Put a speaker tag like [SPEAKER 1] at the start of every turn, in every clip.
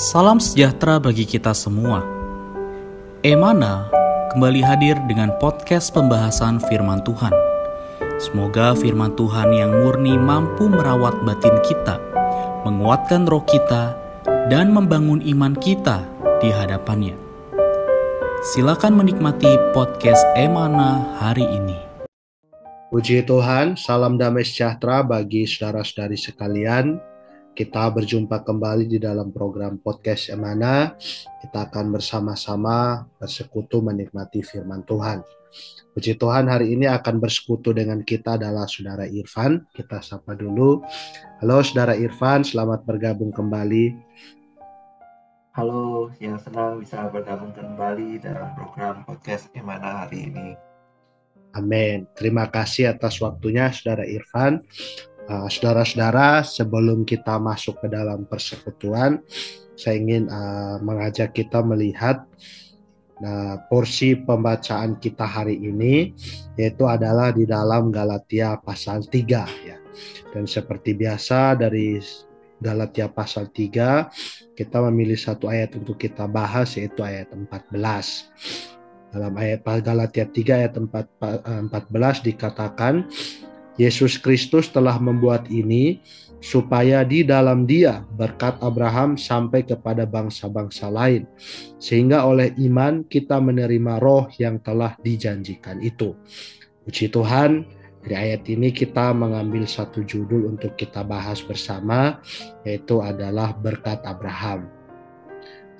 [SPEAKER 1] Salam sejahtera bagi kita semua. Emana kembali hadir dengan podcast pembahasan firman Tuhan. Semoga firman Tuhan yang murni mampu merawat batin kita, menguatkan roh kita, dan membangun iman kita di hadapannya. Silakan menikmati podcast Emana hari ini.
[SPEAKER 2] Puji Tuhan, salam damai sejahtera bagi saudara-saudari sekalian. Kita berjumpa kembali di dalam program podcast Emana. Kita akan bersama-sama bersekutu menikmati firman Tuhan. Puji Tuhan, hari ini akan bersekutu dengan kita adalah Saudara Irfan. Kita sapa dulu. Halo Saudara Irfan, selamat bergabung kembali.
[SPEAKER 3] Halo, yang senang bisa bergabung kembali dalam program podcast Emana hari ini.
[SPEAKER 2] Amin. Terima kasih atas waktunya Saudara Irfan. Saudara-saudara, sebelum kita masuk ke dalam persekutuan, saya ingin mengajak kita melihat porsi pembacaan kita hari ini, yaitu adalah di dalam Galatia pasal 3 ya. Dan seperti biasa dari Galatia pasal 3, kita memilih satu ayat untuk kita bahas, yaitu ayat 14. Dalam ayat Galatia 3 ayat 14 dikatakan, Yesus Kristus telah membuat ini supaya di dalam Dia berkat Abraham sampai kepada bangsa-bangsa lain, sehingga oleh iman kita menerima roh yang telah dijanjikan itu. Puji Tuhan, dari ayat ini kita mengambil satu judul untuk kita bahas bersama, yaitu adalah berkat Abraham.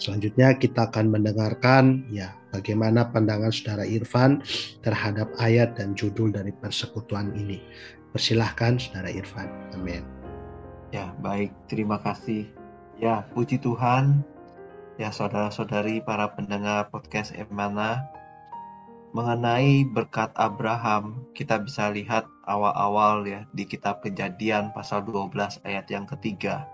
[SPEAKER 2] Selanjutnya kita akan mendengarkan bagaimana pandangan Saudara Irfan terhadap ayat dan judul dari persekutuan ini. Persilahkan Saudara Irfan. Amin.
[SPEAKER 3] Ya, baik. Terima kasih. Ya, puji Tuhan. Ya, saudara-saudari para pendengar podcast Emana. Mengenai berkat Abraham, kita bisa lihat awal-awal ya di kitab Kejadian pasal 12 ayat yang ketiga.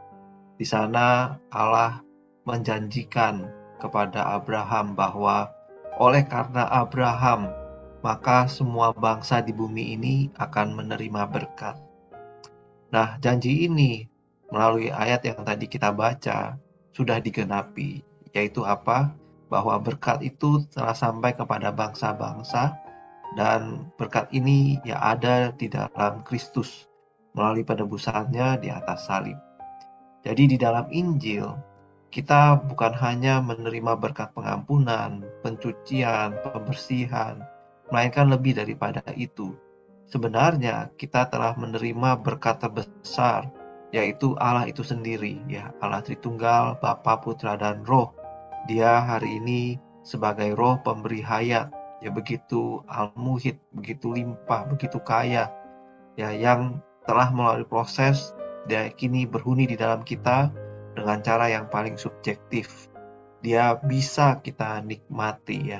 [SPEAKER 3] Di sana Allah menjanjikan kepada Abraham bahwa oleh karena Abraham, maka semua bangsa di bumi ini akan menerima berkat. Nah, janji ini melalui ayat yang tadi kita baca sudah digenapi, yaitu apa? Bahwa berkat itu telah sampai kepada bangsa-bangsa, dan berkat ini ada di dalam Kristus melalui penebusannya di atas salib. Jadi di dalam Injil, kita bukan hanya menerima berkat pengampunan, pencucian, pembersihan, melainkan lebih daripada itu. Sebenarnya kita telah menerima berkat terbesar, yaitu Allah itu sendiri, Allah Tritunggal, Bapa, Putra, dan Roh. Dia hari ini sebagai Roh pemberi hayat, begitu al-muhid, begitu limpah, begitu kaya, yang telah melalui proses, dia kini berhuni di dalam kita dengan cara yang paling subjektif. Dia bisa kita nikmati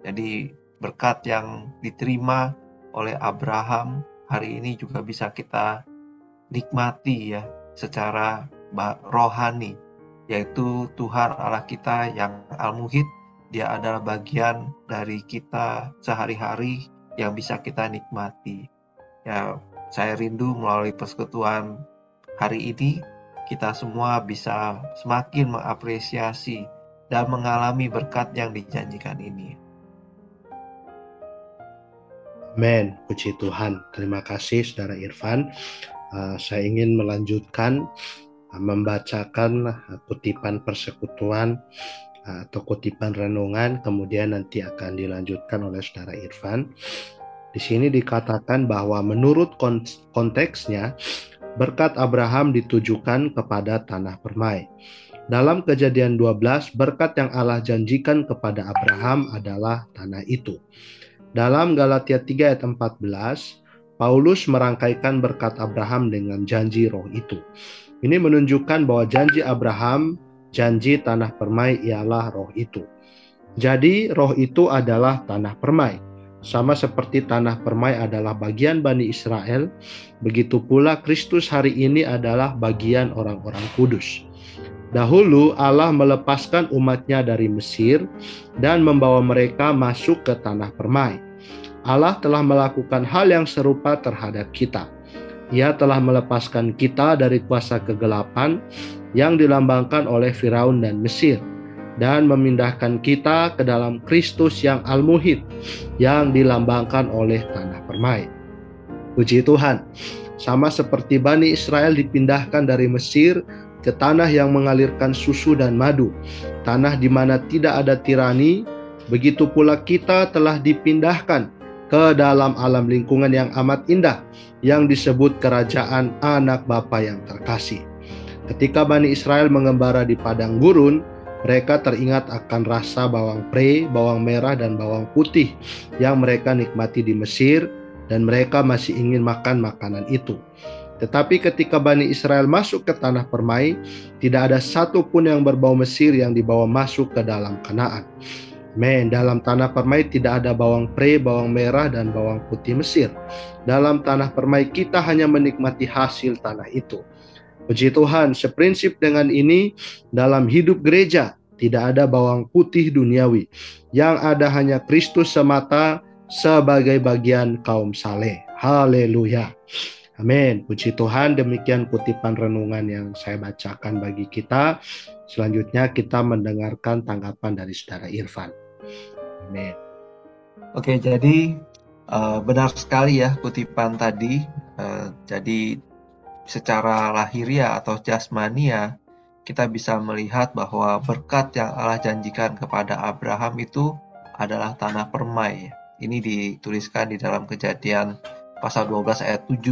[SPEAKER 3] Jadi berkat yang diterima oleh Abraham hari ini juga bisa kita nikmati secara rohani, yaitu Tuhan Allah kita yang al-muhid. Dia adalah bagian dari kita sehari-hari yang bisa kita nikmati. Saya rindu melalui persekutuan hari ini kita semua bisa semakin mengapresiasi dan mengalami berkat yang dijanjikan ini.
[SPEAKER 2] Amin. Puji Tuhan. Terima kasih Saudara Irfan. Saya ingin melanjutkan membacakan kutipan persekutuan atau kutipan renungan, kemudian nanti akan dilanjutkan oleh Saudara Irfan. Di sini dikatakan bahwa menurut konteksnya, berkat Abraham ditujukan kepada tanah permai. Dalam Kejadian 12, berkat yang Allah janjikan kepada Abraham adalah tanah itu. Dalam Galatia 3 ayat 14, Paulus merangkaikan berkat Abraham dengan janji roh itu. Ini menunjukkan bahwa janji Abraham, janji tanah permai ialah roh itu. Jadi roh itu adalah tanah permai. Sama seperti tanah permai adalah bagian Bani Israel, begitu pula Kristus hari ini adalah bagian orang-orang kudus. Dahulu Allah melepaskan umatnya dari Mesir dan membawa mereka masuk ke tanah permai. Allah telah melakukan hal yang serupa terhadap kita. Ia telah melepaskan kita dari kuasa kegelapan yang dilambangkan oleh Firaun dan Mesir, dan memindahkan kita ke dalam Kristus yang al-muhit, yang dilambangkan oleh tanah permai. Puji Tuhan, sama seperti Bani Israel dipindahkan dari Mesir ke tanah yang mengalirkan susu dan madu, tanah di mana tidak ada tirani, begitu pula kita telah dipindahkan ke dalam alam lingkungan yang amat indah, yang disebut kerajaan anak Bapa yang terkasih. Ketika Bani Israel mengembara di padang gurun, mereka teringat akan rasa bawang pre, bawang merah, dan bawang putih yang mereka nikmati di Mesir, dan mereka masih ingin makan makanan itu. Tetapi ketika Bani Israel masuk ke tanah permai, tidak ada satu pun yang berbau Mesir yang dibawa masuk ke dalam Kanaan. Dalam tanah permai tidak ada bawang pre, bawang merah, dan bawang putih Mesir. Dalam tanah permai kita hanya menikmati hasil tanah itu. Puji Tuhan, seprinsip dengan ini dalam hidup gereja tidak ada bawang putih duniawi. Yang ada hanya Kristus semata sebagai bagian kaum saleh. Haleluya. Amin. Puji Tuhan, demikian kutipan renungan yang saya bacakan bagi kita. Selanjutnya kita mendengarkan tanggapan dari Saudara Irfan. Amin.
[SPEAKER 3] Oke, jadi benar sekali ya kutipan tadi. Jadi secara lahiriah atau jasmania, kita bisa melihat bahwa berkat yang Allah janjikan kepada Abraham itu adalah tanah permai. Ini dituliskan di dalam Kejadian pasal 12 ayat 7,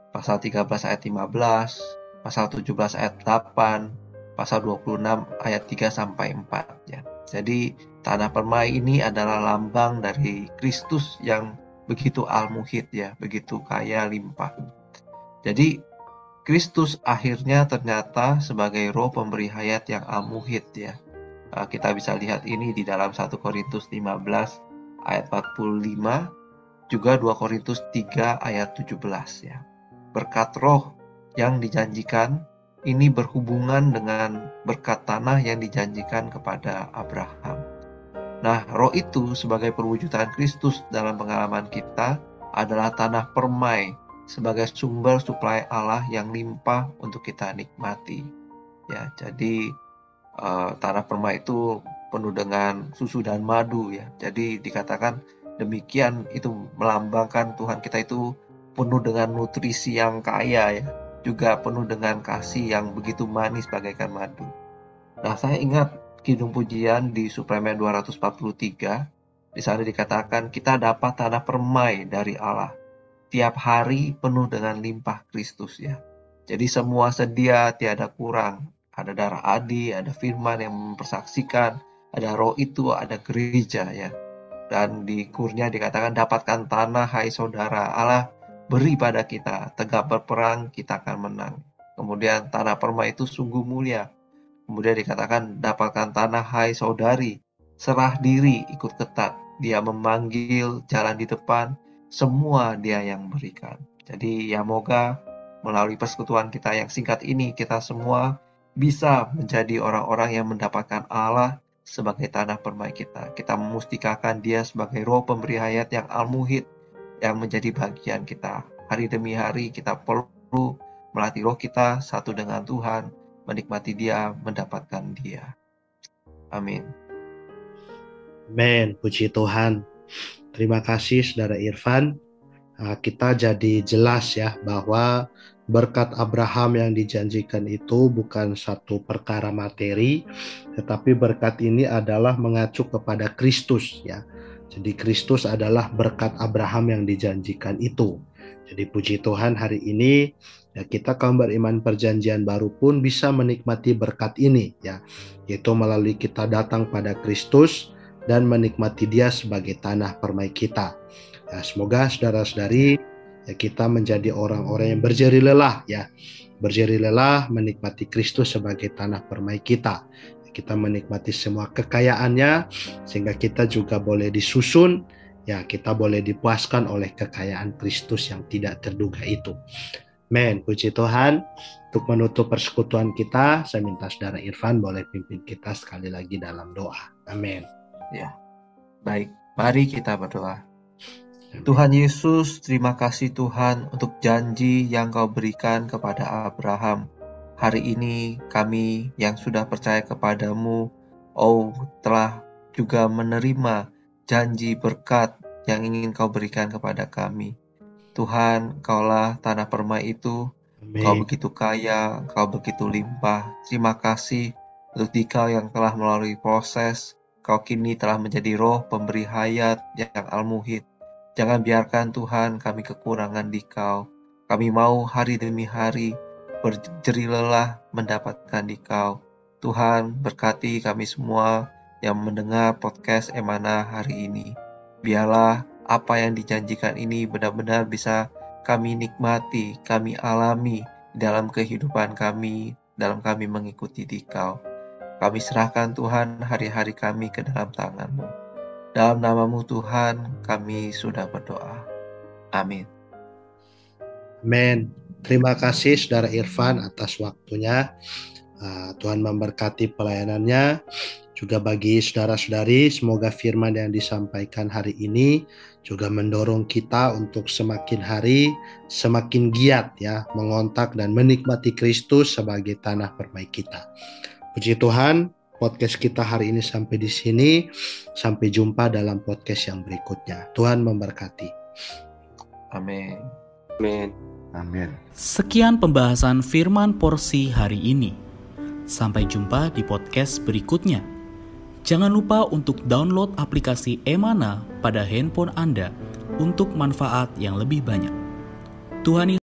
[SPEAKER 3] pasal 13 ayat 15, pasal 17 ayat 8, pasal 26 ayat 3 sampai 4 ya. Jadi tanah permai ini adalah lambang dari Kristus yang begitu al-muhit ya, begitu kaya limpah. Jadi Kristus akhirnya ternyata sebagai roh pemberi hayat yang al-muhit ya. Kita bisa lihat ini di dalam 1 Korintus 15 ayat 45, juga 2 Korintus 3 ayat 17 ya. Berkat roh yang dijanjikan ini berhubungan dengan berkat tanah yang dijanjikan kepada Abraham. Nah, roh itu sebagai perwujudan Kristus dalam pengalaman kita adalah tanah permai, sebagai sumber suplai Allah yang limpah untuk kita nikmati. Ya, jadi tanah permai itu penuh dengan susu dan madu ya. Jadi dikatakan demikian, itu melambangkan Tuhan kita itu penuh dengan nutrisi yang kaya ya. Juga penuh dengan kasih yang begitu manis bagaikan madu. Nah, saya ingat Kidung Pujian di Suplemen 243. Di sana dikatakan kita dapat tanah permai dari Allah. Tiap hari penuh dengan limpah Kristus ya. Jadi semua sedia, tiada kurang. Ada darah adi, ada firman yang mempersaksikan, ada roh itu, ada gereja ya. Dan di Kurnia dikatakan dapatkan tanah hai saudara, Allah beri pada kita, tegap berperang kita akan menang. Kemudian tanah permai itu sungguh mulia. Kemudian dikatakan dapatkan tanah hai saudari, serah diri ikut ketat. Dia memanggil jalan di depan, semua dia yang berikan. Jadi ya moga melalui persekutuan kita yang singkat ini, kita semua bisa menjadi orang-orang yang mendapatkan Allah sebagai tanah permai kita. Kita memustikakan dia sebagai roh pemberi hayat yang al-muhit, yang menjadi bagian kita. Hari demi hari kita perlu melatih roh kita satu dengan Tuhan, menikmati dia, mendapatkan dia. Amin.
[SPEAKER 2] Amin. Puji Tuhan. Terima kasih Saudara Irfan. Kita jadi jelas ya bahwa berkat Abraham yang dijanjikan itu bukan satu perkara materi, tetapi berkat ini adalah mengacu kepada Kristus ya. Jadi Kristus adalah berkat Abraham yang dijanjikan itu. Jadi puji Tuhan, hari ini ya, kita kaum beriman perjanjian baru pun bisa menikmati berkat ini ya, yaitu melalui kita datang pada Kristus dan menikmati dia sebagai tanah permai kita. Ya, semoga saudara-saudari ya, kita menjadi orang-orang yang berjeri lelah ya. Berjeri lelah menikmati Kristus sebagai tanah permai kita. Kita menikmati semua kekayaannya sehingga kita juga boleh disusun ya, kita boleh dipuaskan oleh kekayaan Kristus yang tidak terduga itu. Amin. Puji Tuhan. Untuk menutup persekutuan kita, saya minta Saudara Irfan boleh pimpin kita sekali lagi dalam doa. Amin.
[SPEAKER 3] Ya, baik. Mari kita berdoa. Tuhan Yesus, terima kasih Tuhan untuk janji yang Kau berikan kepada Abraham. hari ini kami yang sudah percaya kepadamu, telah juga menerima janji berkat yang ingin kau berikan kepada kami. Tuhan, Kaulah tanah permai itu, Kau
[SPEAKER 2] Amin.
[SPEAKER 3] begitu kaya, Kau begitu limpah. Terima kasih untuk Dikau yang telah melalui proses. Kau kini telah menjadi roh pemberi hayat yang al-muhid. Jangan biarkan Tuhan kami kekurangan Dikau. Kami mau hari demi hari berjerih lelah mendapatkan Dikau. Tuhan, berkati kami semua yang mendengar podcast Emana hari ini. Biarlah apa yang dijanjikan ini benar-benar bisa kami nikmati, kami alami dalam kehidupan kami, dalam kami mengikuti Dikau. Kami serahkan Tuhan hari-hari kami ke dalam tangan-Mu. Dalam nama-Mu Tuhan, kami sudah berdoa. Amin.
[SPEAKER 2] Amin. Terima kasih Saudara Irfan atas waktunya. Tuhan memberkati pelayanannya. Juga bagi saudara-saudari, semoga firman yang disampaikan hari ini juga mendorong kita untuk semakin hari semakin giat ya mengontak dan menikmati Kristus sebagai tanah permai kita. Puji Tuhan, podcast kita hari ini sampai di sini. Sampai jumpa dalam podcast yang berikutnya. Tuhan memberkati.
[SPEAKER 3] Amin.
[SPEAKER 4] Amin.
[SPEAKER 5] Amin.
[SPEAKER 1] Sekian pembahasan firman porsi hari ini. Sampai jumpa di podcast berikutnya. Jangan lupa untuk download aplikasi Emana pada handphone Anda untuk manfaat yang lebih banyak. Tuhan